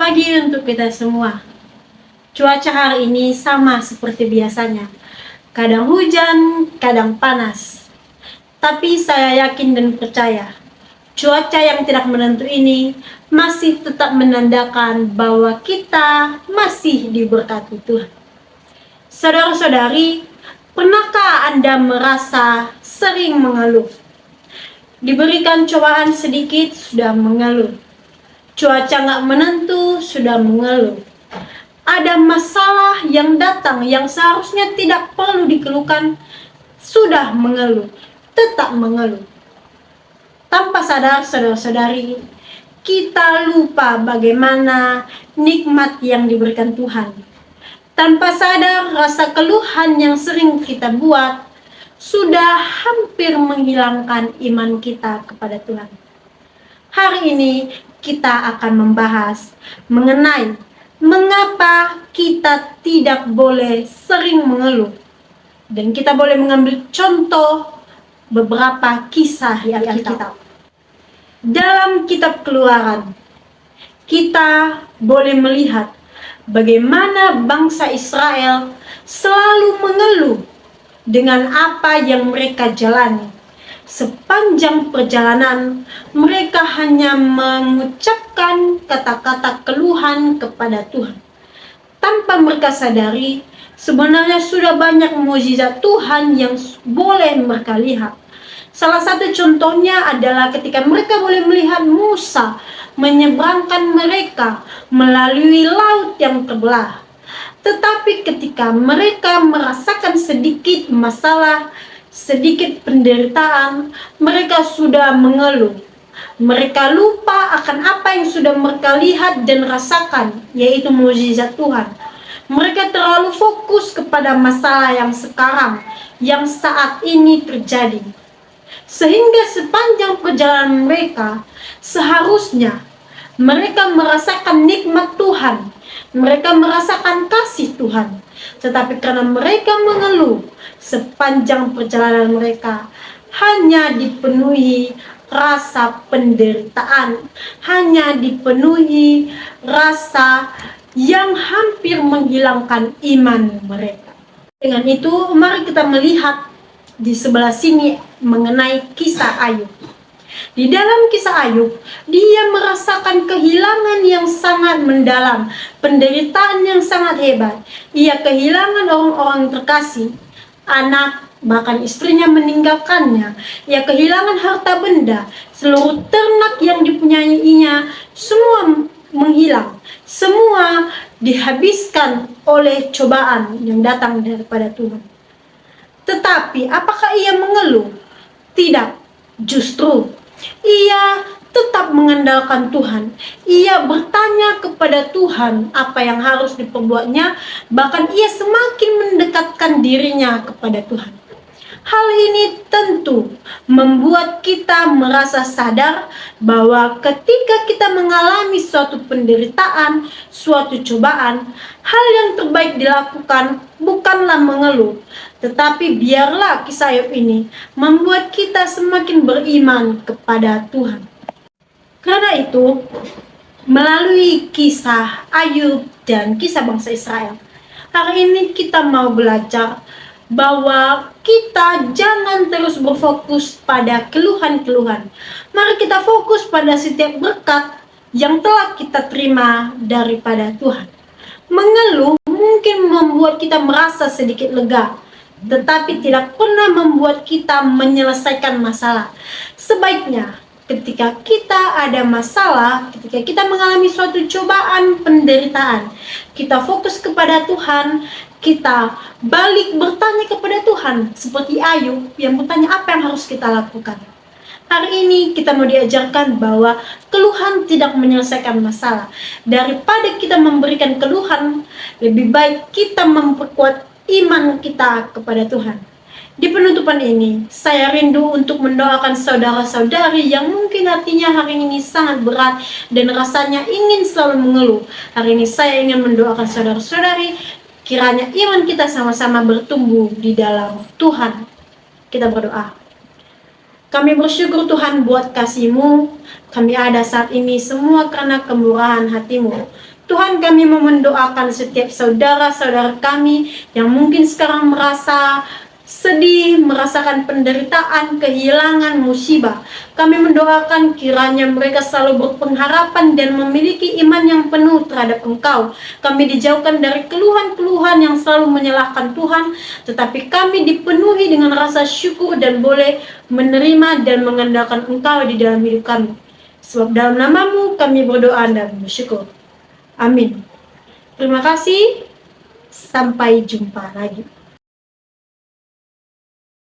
Selamat pagi untuk kita semua. Cuaca hari ini sama seperti biasanya. Kadang hujan, kadang panas. Tapi saya yakin dan percaya, cuaca yang tidak menentu ini masih tetap menandakan bahwa kita masih diberkati Tuhan. Saudara-saudari, pernahkah Anda merasa sering mengeluh? Diberikan cobaan sedikit sudah mengeluh. Cuaca nggak menentu sudah mengeluh. Ada masalah yang datang yang seharusnya tidak perlu dikeluhkan sudah mengeluh, tetap mengeluh. Tanpa sadar, saudara-saudari, kita lupa bagaimana nikmat yang diberikan Tuhan. Tanpa sadar, rasa keluhan yang sering kita buat sudah hampir menghilangkan iman kita kepada Tuhan. Hari ini kita akan membahas mengenai mengapa kita tidak boleh sering mengeluh. Dan kita boleh mengambil contoh beberapa kisah yang Alkitab. Dalam kitab Keluaran, kita boleh melihat bagaimana bangsa Israel selalu mengeluh dengan apa yang mereka jalani. Sepanjang perjalanan, mereka hanya mengucapkan kata-kata keluhan kepada Tuhan. Tanpa mereka sadari, sebenarnya sudah banyak mukjizat Tuhan yang boleh mereka lihat. Salah satu contohnya adalah ketika mereka boleh melihat Musa menyeberangkan mereka melalui laut yang terbelah. Tetapi ketika mereka merasakan sedikit masalah, sedikit penderitaan, mereka sudah mengeluh. Mereka lupa akan apa yang sudah mereka lihat dan rasakan, yaitu mukjizat Tuhan. Mereka terlalu fokus kepada masalah yang sekarang, yang saat ini terjadi. Sehingga sepanjang perjalanan mereka, seharusnya mereka merasakan nikmat Tuhan. Mereka merasakan kasih Tuhan. Tetapi karena mereka mengeluh, sepanjang perjalanan mereka hanya dipenuhi rasa penderitaan, hanya dipenuhi rasa yang hampir menghilangkan iman mereka. Dengan itu, mari kita melihat di sebelah sini mengenai kisah Ayub. Di dalam kisah Ayub, dia merasakan kehilangan yang sangat mendalam, penderitaan yang sangat hebat. Ia kehilangan orang-orang terkasih, anak, bahkan istrinya meninggalkannya. Ia kehilangan harta benda, seluruh ternak yang dipunyainya, semua menghilang. Semua dihabiskan oleh cobaan yang datang daripada Tuhan. Tetapi apakah ia mengeluh? Tidak, justru ia tetap mengandalkan Tuhan. Ia bertanya kepada Tuhan apa yang harus diperbuatnya, bahkan ia semakin mendekatkan dirinya kepada Tuhan. Hal ini tentu membuat kita merasa sadar bahwa ketika kita mengalami suatu penderitaan, suatu cobaan, hal yang terbaik dilakukan bukanlah mengeluh, tetapi biarlah kisah Ayub ini membuat kita semakin beriman kepada Tuhan. Karena itu, melalui kisah Ayub dan kisah bangsa Israel, hari ini kita mau belajar bahwa kita jangan terus berfokus pada keluhan-keluhan. Mari kita fokus pada setiap berkat yang telah kita terima daripada Tuhan. Mengeluh mungkin membuat kita merasa sedikit lega, tetapi tidak pernah membuat kita menyelesaikan masalah. Sebaiknya ketika kita ada masalah, ketika kita mengalami suatu cobaan, penderitaan, kita fokus kepada Tuhan, kita balik bertanya kepada Tuhan, seperti Ayub yang bertanya apa yang harus kita lakukan. Hari ini kita mau diajarkan bahwa keluhan tidak menyelesaikan masalah. Daripada kita memberikan keluhan, lebih baik kita memperkuat iman kita kepada Tuhan. Di penutupan ini, saya rindu untuk mendoakan saudara-saudari yang mungkin hatinya hari ini sangat berat dan rasanya ingin selalu mengeluh. Hari ini saya ingin mendoakan saudara-saudari, kiranya iman kita sama-sama bertumbuh di dalam Tuhan. Kita berdoa. Kami bersyukur Tuhan buat kasih-Mu. Kami ada saat ini semua karena kemurahan hati-Mu. Tuhan, kami mau mendoakan setiap saudara-saudara kami yang mungkin sekarang merasa sedih, merasakan penderitaan, kehilangan, musibah. Kami mendoakan kiranya mereka selalu berpengharapan dan memiliki iman yang penuh terhadap Engkau. Kami dijauhkan dari keluhan-keluhan yang selalu menyalahkan Tuhan, tetapi kami dipenuhi dengan rasa syukur dan boleh menerima dan mengandalkan Engkau di dalam hidup kami. Sebab dalam nama-Mu kami berdoa dan bersyukur. Amin. Terima kasih. Sampai jumpa lagi.